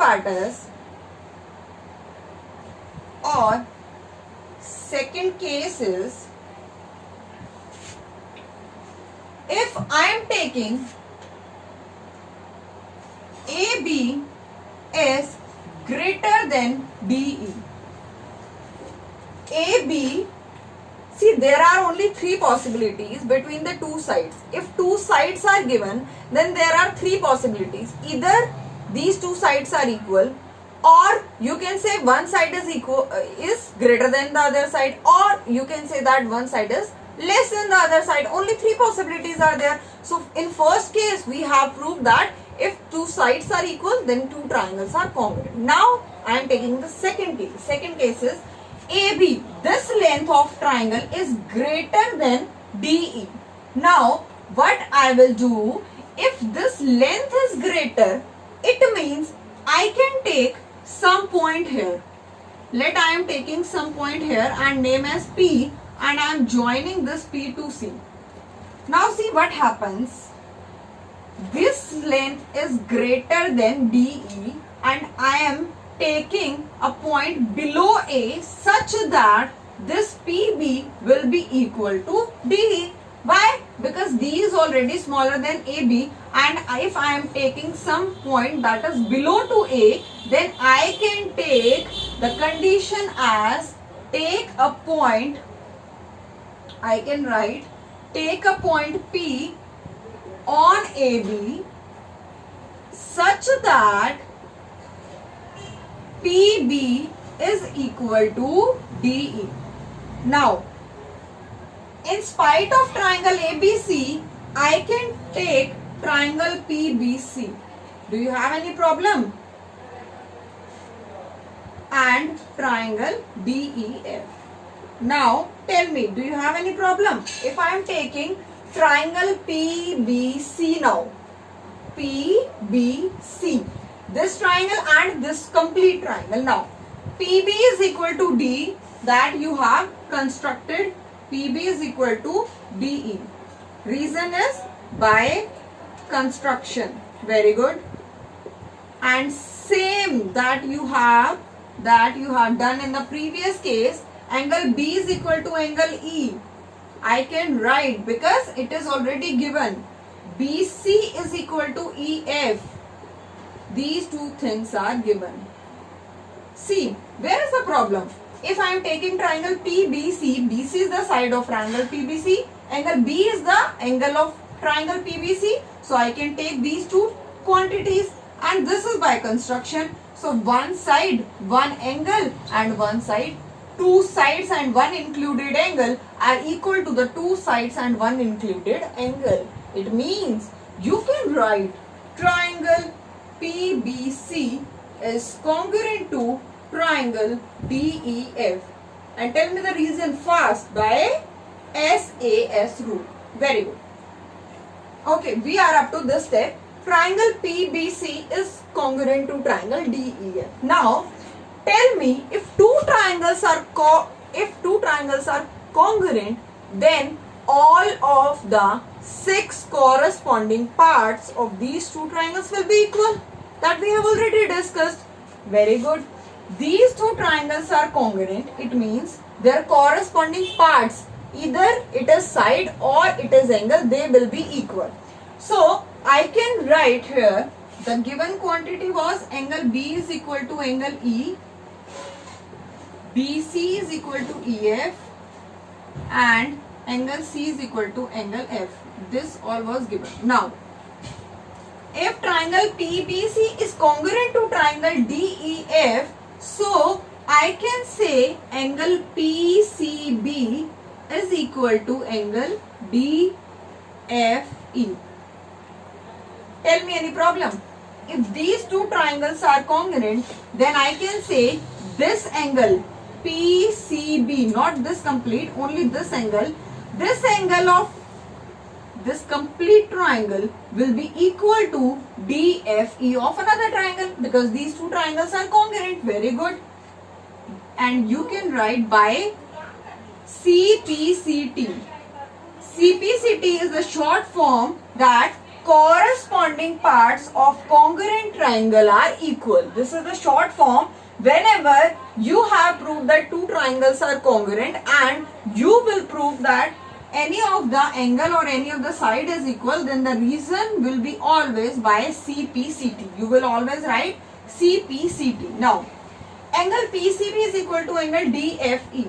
part is, or second case is, if I am taking AB is greater than DE. AB, see, there are only three possibilities between the two sides. If two sides are given, then there are three possibilities. Either these two sides are equal, or you can say one side is greater than the other side, or you can say that one side is less than the other side. Only three possibilities are there. So in first case, we have proved that if two sides are equal, then two triangles are congruent. Now I am taking the second case. Second case is AB, this length of triangle is greater than DE. Now what I will do, if this length is greater, it means I can take some point here. Let I am taking some point here and name as P, and I am joining this P to C. Now see what happens. This length is greater than DE, and I am taking a point below A such that this PB will be equal to DE. Why? Because D is already smaller than AB, and if I am taking some point that is below to A, then I can take the condition as take a point, I can write take a point P on AB such that PB is equal to DE. Now, in spite of triangle ABC, I can take triangle PBC. Do you have any problem? And triangle DEF. Now, tell me, do you have any problem? If I am taking triangle PBC now, PBC, this triangle and this complete triangle. Now, PB is equal to D, that you have constructed PB is equal to DE. Reason is by construction. Very good. And same that you have done in the previous case, angle B is equal to angle E. I can write because it is already given. BC is equal to EF. These two things are given. See, where is the problem? If I am taking triangle PBC, BC is the side of triangle PBC, angle B is the angle of triangle PBC. So I can take these two quantities, and this is by construction. So one side, one angle, and one side, two sides and one included angle are equal to the two sides and one included angle. It means you can write triangle PBC is congruent to triangle DEF. And tell me the reason fast by SAS rule. Very good. Okay, we are up to this step. Triangle PBC is congruent to triangle DEF. Now, tell me if two triangles are congruent, then all of the 6 corresponding parts of these two triangles will be equal. That we have already discussed. Very good. These two triangles are congruent. It means their corresponding parts, either it is side or it is angle, they will be equal. So I can write here the given quantity was angle B is equal to angle E, BC is equal to EF, and angle C is equal to angle F. This all was given. Now, if triangle PBC is congruent to triangle DEF, so I can say angle PCB is equal to angle DFE. Tell me any problem? If these two triangles are congruent, then I can say this angle PCB, not this complete, only this angle of this complete triangle will be equal to DFE of another triangle, because these two triangles are congruent. Very good. And you can write by CPCT. CPCT is the short form that corresponding parts of congruent triangle are equal. This is the short form. Whenever you have proved that two triangles are congruent and you will prove that any of the angle or any of the side is equal, then the reason will be always by CPCT. You will always write CPCT. Now, angle PCB is equal to angle DFE.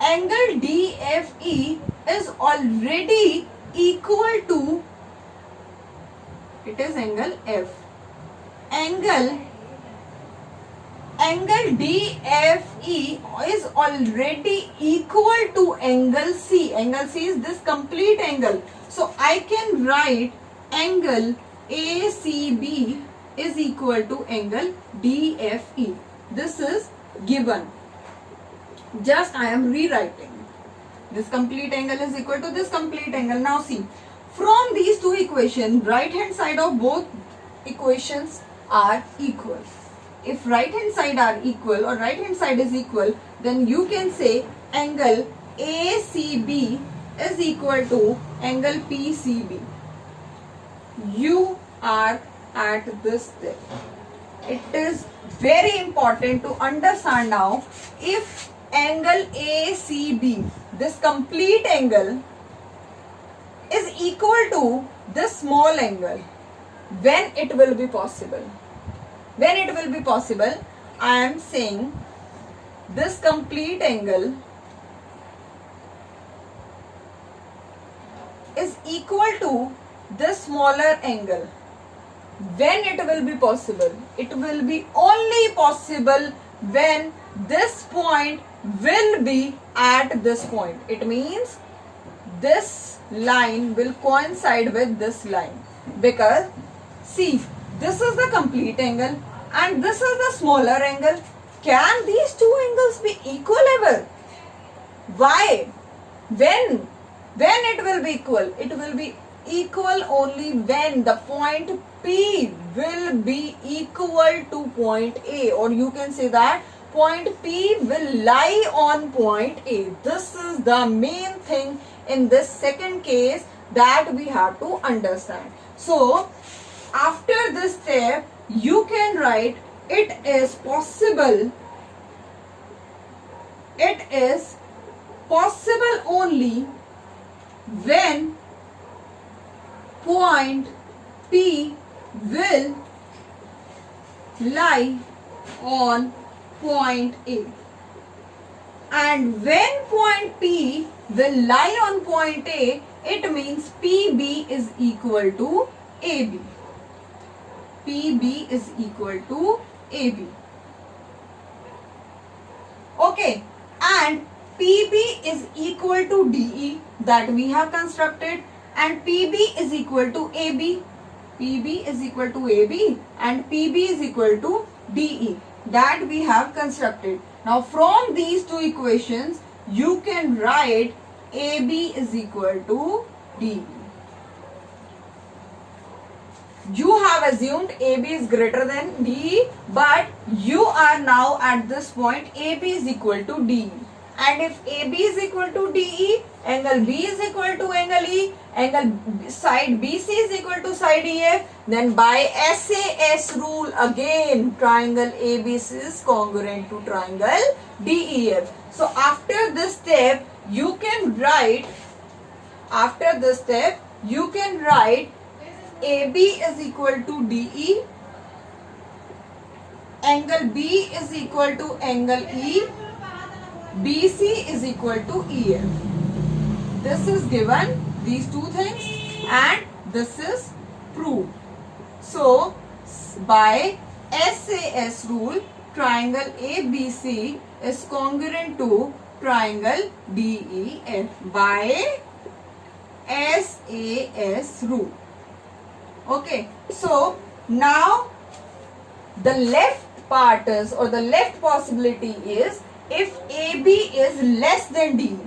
Angle DFE is already equal to, it is angle F. Angle DFE is already equal to angle C. Angle C is this complete angle. So I can write angle ACB is equal to angle DFE. This is given. Just I am rewriting. This complete angle is equal to this complete angle. Now see, from these two equations, right hand side of both equations are equal. If right hand side are equal or right hand side is equal, then you can say angle ACB is equal to angle PCB. You are at this step. It is very important to understand now, if angle ACB, this complete angle, is equal to this small angle, when it will be possible? When it will be possible, I am saying this complete angle is equal to this smaller angle. When it will be possible? It will be only possible when this point will be at this point. It means this line will coincide with this line, because see, this is the complete angle and this is the smaller angle. Can these two angles be equal ever? Why? When it will be equal? It will be equal only when the point P will be equal to point A, or you can say that point P will lie on point A. This is the main thing in this second case that we have to understand. So, after this step, you can write it is possible only when point P will lie on point A. And when point P will lie on point A, it means PB is equal to AB. PB is equal to AB. Okay, and PB is equal to DE that we have constructed, and PB is equal to AB. PB is equal to AB and PB is equal to DE that we have constructed. Now from these two equations, you can write AB is equal to DE. You have assumed AB is greater than DE, but you are now at this point AB is equal to DE. And if AB is equal to DE, angle B is equal to angle E, angle side BC is equal to side EF, then by SAS rule again, triangle ABC is congruent to triangle DEF. So after this step, you can write, AB is equal to DE, angle B is equal to angle E, BC is equal to EF. This is given, these two things, and this is proved. So, by SAS rule, triangle ABC is congruent to triangle DEF by SAS rule. Okay, so now the left part is, or the left possibility is, if AB is less than DE.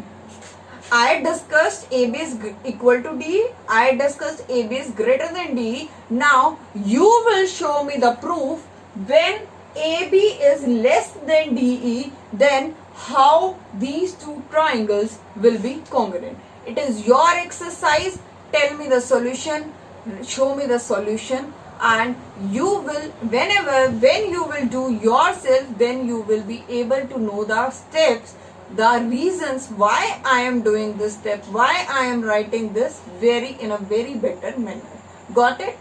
I discussed AB is equal to DE. I discussed AB is greater than DE. Now you will show me the proof when AB is less than DE, then how these two triangles will be congruent. It is your exercise. Tell me the solution. show me the solution, and you will, when you will do yourself, then you will be able to know the steps, the reasons why I am doing this step, why I am writing this in a very better manner. Got it?